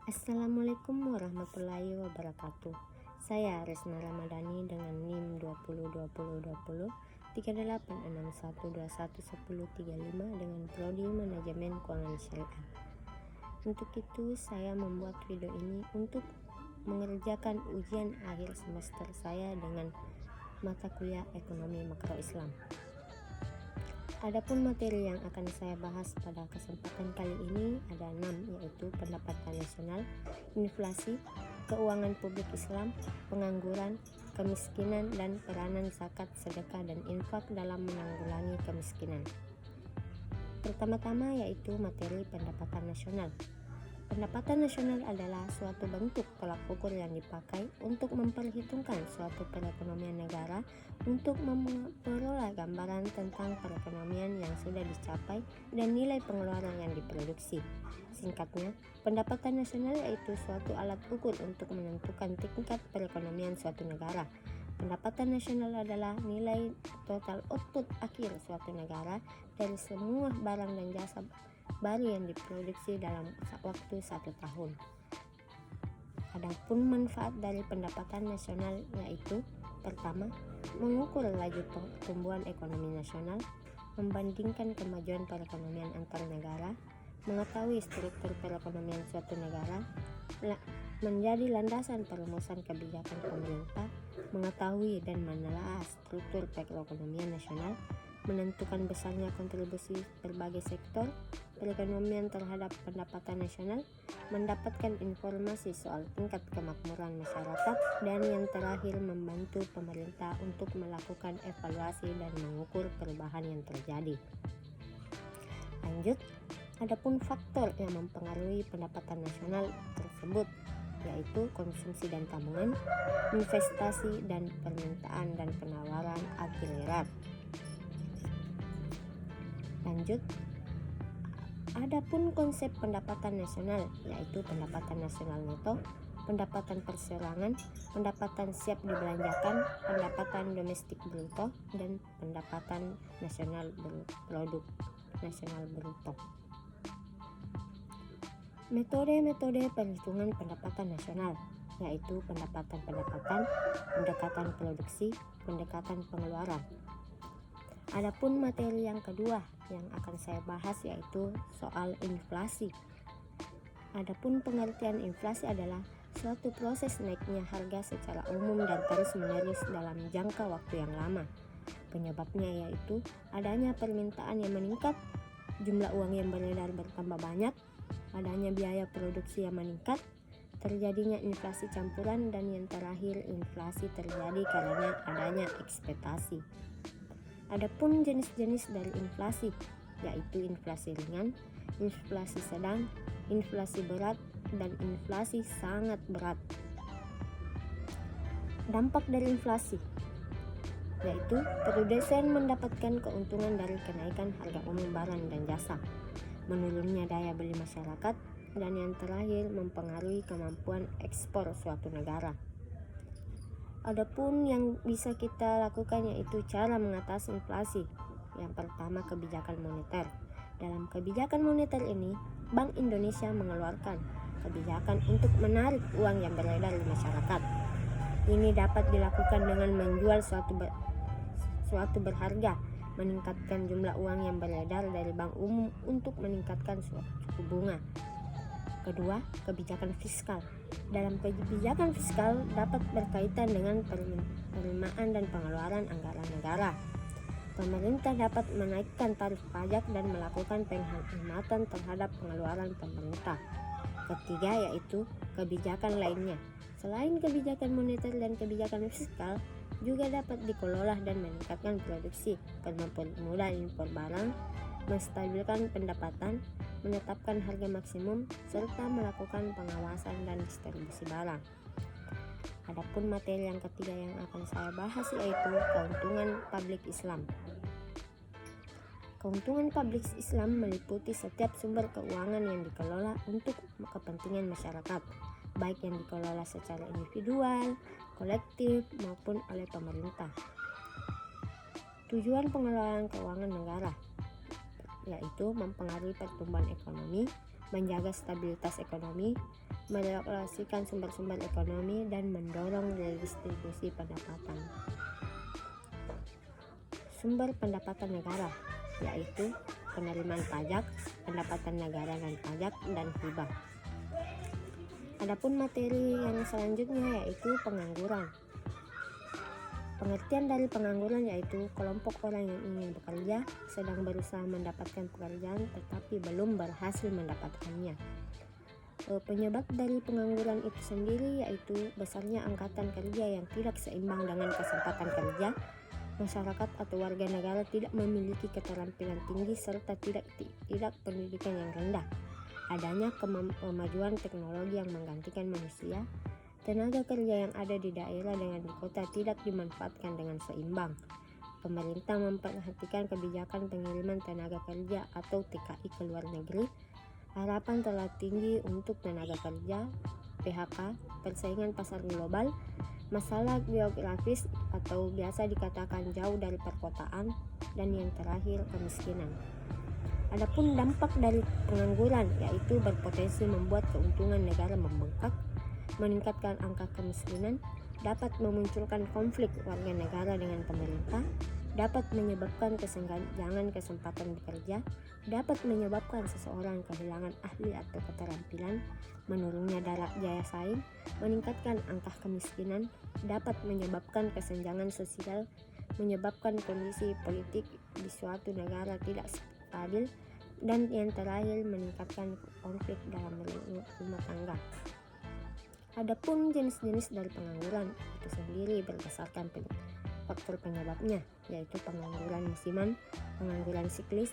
Assalamualaikum warahmatullahi wabarakatuh. Saya Resna Ramadhani dengan NIM 202020 3861211035 dengan Prodi Manajemen Keuangan Syariah. Untuk itu saya membuat video ini untuk mengerjakan ujian akhir semester saya dengan mata kuliah Ekonomi Makro Islam. Adapun materi yang akan saya bahas pada kesempatan kali ini ada 6, yaitu pendapatan nasional, inflasi, keuangan publik Islam, pengangguran, kemiskinan, dan peranan zakat, sedekah, dan infak dalam menanggulangi kemiskinan. Pertama-tama yaitu materi pendapatan nasional. Pendapatan nasional adalah suatu bentuk tolak ukur yang dipakai untuk memperhitungkan suatu perekonomian negara untuk memperoleh gambaran tentang perekonomian yang sudah dicapai dan nilai pengeluaran yang diproduksi. Singkatnya, pendapatan nasional yaitu suatu alat ukur untuk menentukan tingkat perekonomian suatu negara. Pendapatan nasional adalah nilai total output akhir suatu negara dari semua barang dan jasa baru yang diproduksi dalam waktu 1 tahun. Adapun manfaat dari pendapatan nasional yaitu: pertama, mengukur laju pertumbuhan ekonomi nasional, membandingkan kemajuan perekonomian antar negara, mengetahui struktur perekonomian suatu negara, menjadi landasan perumusan kebijakan pemerintah, mengetahui dan menelaah struktur perekonomian nasional, menentukan besarnya kontribusi berbagai sektor perekonomian terhadap pendapatan nasional, mendapatkan informasi soal tingkat kemakmuran masyarakat, dan yang terakhir membantu pemerintah untuk melakukan evaluasi dan mengukur perubahan yang terjadi. Lanjut, adapun faktor yang mempengaruhi pendapatan nasional tersebut yaitu konsumsi dan tabungan, investasi dan permintaan dan penawaran agregat. Lanjut, adapun konsep pendapatan nasional yaitu pendapatan nasional neto, pendapatan perseorangan, pendapatan siap dibelanjakan, pendapatan domestik bruto, dan pendapatan nasional produk nasional bruto. Metode-metode perhitungan pendapatan nasional yaitu pendekatan produksi, pendekatan pengeluaran. Adapun materi yang kedua yang akan saya bahas yaitu soal inflasi. Adapun pengertian inflasi adalah suatu proses naiknya harga secara umum dan terus-menerus dalam jangka waktu yang lama. Penyebabnya yaitu adanya permintaan yang meningkat, jumlah uang yang beredar bertambah banyak, adanya biaya produksi yang meningkat, terjadinya inflasi campuran, dan yang terakhir inflasi terjadi karena adanya ekspektasi. Adapun jenis-jenis dari inflasi yaitu inflasi ringan, inflasi sedang, inflasi berat, dan inflasi sangat berat. Dampak dari inflasi yaitu produsen mendapatkan keuntungan dari kenaikan harga umum barang dan jasa, menurunnya daya beli masyarakat, dan yang terakhir mempengaruhi kemampuan ekspor suatu negara. Adapun yang bisa kita lakukan yaitu cara mengatasi inflasi. Yang pertama, kebijakan moneter. Dalam kebijakan moneter ini, Bank Indonesia mengeluarkan kebijakan untuk menarik uang yang beredar di masyarakat. Ini dapat dilakukan dengan menjual suatu berharga, meningkatkan jumlah uang yang beredar dari bank umum untuk meningkatkan suku bunga. Kedua, kebijakan fiskal. Dalam kebijakan fiskal dapat berkaitan dengan penerimaan dan pengeluaran anggaran negara. Pemerintah dapat menaikkan tarif pajak dan melakukan penghematan terhadap pengeluaran pemerintah. Ketiga, yaitu kebijakan lainnya. Selain kebijakan moneter dan kebijakan fiskal, juga dapat dikelola dan meningkatkan produksi, mempermudah impor barang, menstabilkan pendapatan, menetapkan harga maksimum, serta melakukan pengawasan dan distribusi barang. Adapun materi yang ketiga yang akan saya bahas yaitu keuntungan publik Islam. Keuntungan publik Islam meliputi setiap sumber keuangan yang dikelola untuk kepentingan masyarakat, baik yang dikelola secara individual, kolektif, maupun oleh pemerintah. Tujuan pengelolaan keuangan negara yaitu mempengaruhi pertumbuhan ekonomi, menjaga stabilitas ekonomi, merelokasikan sumber-sumber ekonomi, dan mendorong redistribusi pendapatan. Sumber pendapatan negara yaitu penerimaan pajak, pendapatan negara dan pajak, dan hibah. Adapun materi yang selanjutnya yaitu pengangguran. Pengertian dari pengangguran yaitu kelompok orang yang ingin bekerja, sedang berusaha mendapatkan pekerjaan tetapi belum berhasil mendapatkannya. Penyebab dari pengangguran itu sendiri yaitu besarnya angkatan kerja yang tidak seimbang dengan kesempatan kerja. Masyarakat atau warga negara tidak memiliki keterampilan tinggi serta tidak pendidikan yang rendah. Adanya kemajuan teknologi yang menggantikan manusia. Tenaga kerja yang ada di daerah dengan di kota tidak dimanfaatkan dengan seimbang. Pemerintah memperhatikan kebijakan pengiriman tenaga kerja atau TKI ke luar negeri. Harapan terlalu tinggi untuk tenaga kerja, PHK, persaingan pasar global, masalah geografis atau biasa dikatakan jauh dari perkotaan, dan yang terakhir kemiskinan. Adapun dampak dari pengangguran yaitu berpotensi membuat keuntungan negara membengkak, meningkatkan angka kemiskinan, dapat memunculkan konflik warga negara dengan pemerintah, dapat menyebabkan kesenjangan kesempatan bekerja, dapat menyebabkan seseorang kehilangan ahli atau keterampilan, menurunnya daya saing, meningkatkan angka kemiskinan, dapat menyebabkan kesenjangan sosial, menyebabkan kondisi politik di suatu negara tidak stabil, dan yang terakhir meningkatkan konflik dalam rumah tangga. Adapun jenis-jenis dari pengangguran itu sendiri berdasarkan faktor penyebabnya, yaitu pengangguran musiman, pengangguran siklis,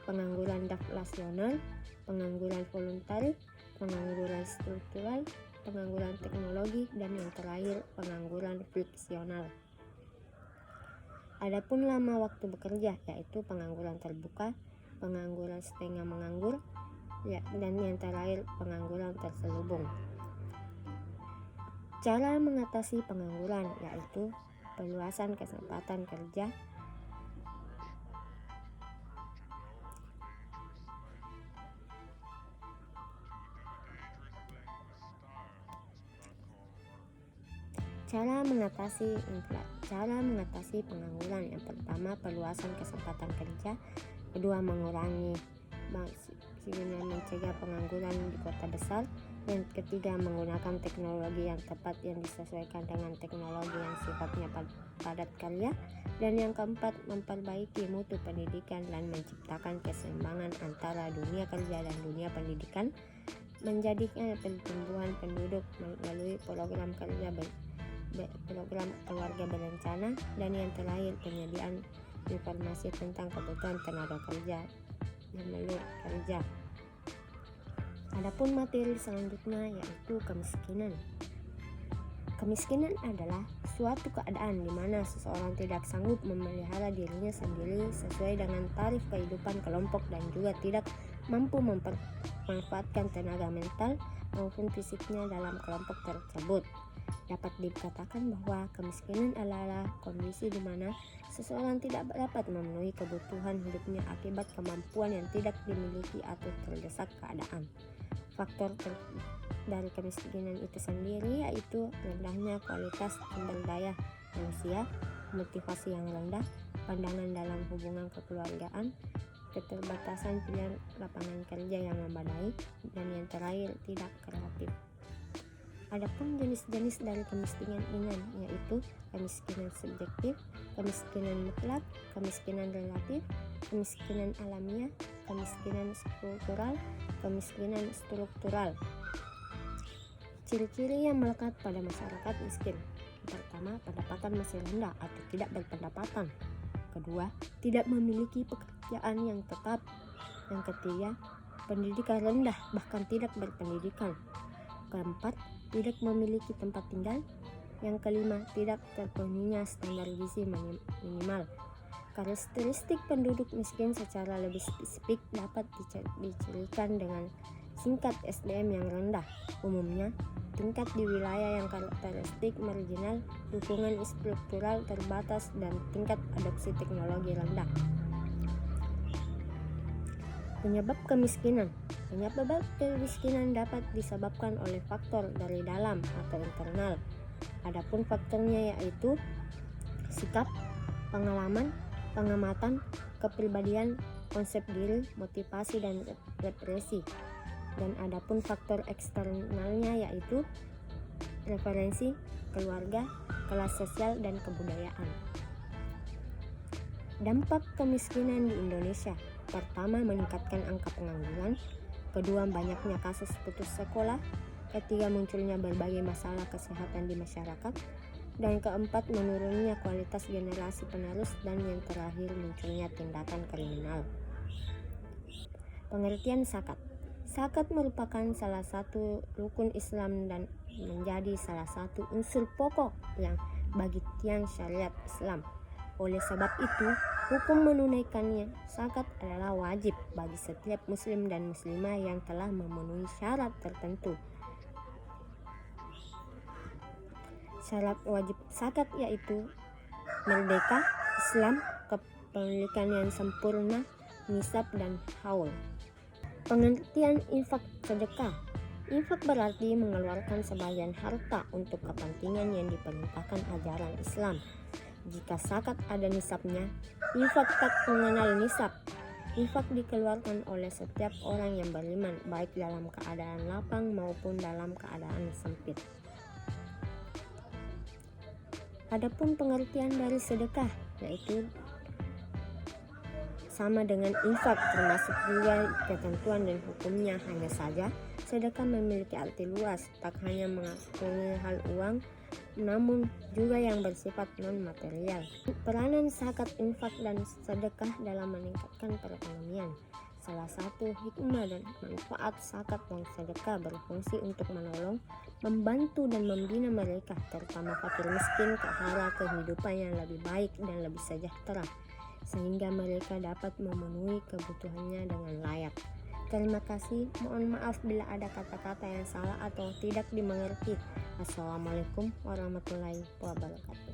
pengangguran deflasional, pengangguran voluntar, pengangguran struktural, pengangguran teknologi, dan yang terakhir pengangguran friksional. Adapun lama waktu bekerja yaitu pengangguran terbuka, pengangguran setengah menganggur, dan yang terakhir pengangguran terselubung. Cara mengatasi pengangguran yaitu perluasan kesempatan kerja, Cara mengatasi pengangguran. Yang pertama, perluasan kesempatan kerja. Kedua, mengurangi mencegah pengangguran di kota besar. Yang ketiga, menggunakan teknologi yang tepat yang disesuaikan dengan teknologi yang sifatnya padat karya. Dan yang keempat, memperbaiki mutu pendidikan dan menciptakan keseimbangan antara dunia kerja dan dunia pendidikan, menjadikan pertumbuhan penduduk melalui program keluarga berencana, dan yang terakhir penyediaan informasi tentang kebutuhan tenaga kerja dan melalui kerja. Adapun materi selanjutnya yaitu kemiskinan. Kemiskinan adalah suatu keadaan di mana seseorang tidak sanggup memelihara dirinya sendiri sesuai dengan tarif kehidupan kelompok dan juga tidak mampu memanfaatkan tenaga mental maupun fisiknya dalam kelompok tersebut. Dapat dikatakan bahwa kemiskinan adalah kondisi di mana seseorang tidak dapat memenuhi kebutuhan hidupnya akibat kemampuan yang tidak dimiliki atau terdesak keadaan. Faktor dari kemiskinan itu sendiri yaitu rendahnya kualitas sumber daya manusia, motivasi yang rendah, pandangan dalam hubungan kekeluargaan, keterbatasan pilihan lapangan kerja yang memadai, dan yang terakhir tidak kreatif. Adapun jenis-jenis dari kemiskinan ringan yaitu kemiskinan subjektif, kemiskinan mutlak, kemiskinan relatif, kemiskinan alamiah, kemiskinan struktural. Ciri-ciri yang melekat pada masyarakat miskin. Pertama, pendapatan masih rendah atau tidak berpendapatan. Kedua, tidak memiliki pekerjaan yang tetap. Yang ketiga, pendidikan rendah bahkan tidak berpendidikan. Keempat, tidak memiliki tempat tinggal. Yang kelima, tidak terpenuhinya standar gizi minimal. Karakteristik penduduk miskin secara lebih spesifik dapat dicirikan dengan tingkat SDM yang rendah, umumnya tingkat di wilayah yang karakteristik marginal, dukungan struktural terbatas, dan tingkat adopsi teknologi rendah. Penyebab kemiskinan. Penyebab kemiskinan dapat disebabkan oleh faktor dari dalam atau internal. Adapun faktornya yaitu sikap, pengalaman, pengamatan, kepribadian, konsep diri, motivasi, dan represi. Dan adapun faktor eksternalnya yaitu referensi, keluarga, kelas sosial, dan kebudayaan. Dampak kemiskinan di Indonesia. Pertama, meningkatkan angka pengangguran. Kedua, banyaknya kasus putus sekolah. Ketiga, munculnya berbagai masalah kesehatan di masyarakat. Dan keempat, menurunnya kualitas generasi penerus. Dan yang terakhir, munculnya tindakan kriminal. Pengertian zakat. Zakat merupakan salah satu rukun Islam dan menjadi salah satu unsur pokok yang bagi tiang syariat Islam. Oleh sebab itu, hukum menunaikannya zakat adalah wajib bagi setiap muslim dan muslimah yang telah memenuhi syarat tertentu. Syarat wajib zakat yaitu merdeka, Islam, kepemilikan yang sempurna, nisab, dan haul. Pengertian infak sedekah. Infak berarti mengeluarkan sebagian harta untuk kepentingan yang diperintahkan ajaran Islam. Jika zakat ada nisabnya, infak tak mengenal nisab. Infak dikeluarkan oleh setiap orang yang beriman, baik dalam keadaan lapang maupun dalam keadaan sempit. Adapun pengertian dari sedekah, yaitu sama dengan infak, termasuk juga ketentuan dan hukumnya. Hanya saja, sedekah memiliki arti luas, tak hanya mengakui hal uang, namun juga yang bersifat non-material. Peranan zakat, infak, dan sedekah dalam meningkatkan perekonomian. Salah satu hikmah dan manfaat zakat dan sedekah berfungsi untuk menolong, membantu, dan membina mereka, terutama fakir miskin, ke arah kehidupan yang lebih baik dan lebih sejahtera, sehingga mereka dapat memenuhi kebutuhannya dengan layak. Terima kasih, mohon maaf bila ada kata-kata yang salah atau tidak dimengerti. Assalamualaikum warahmatullahi wabarakatuh.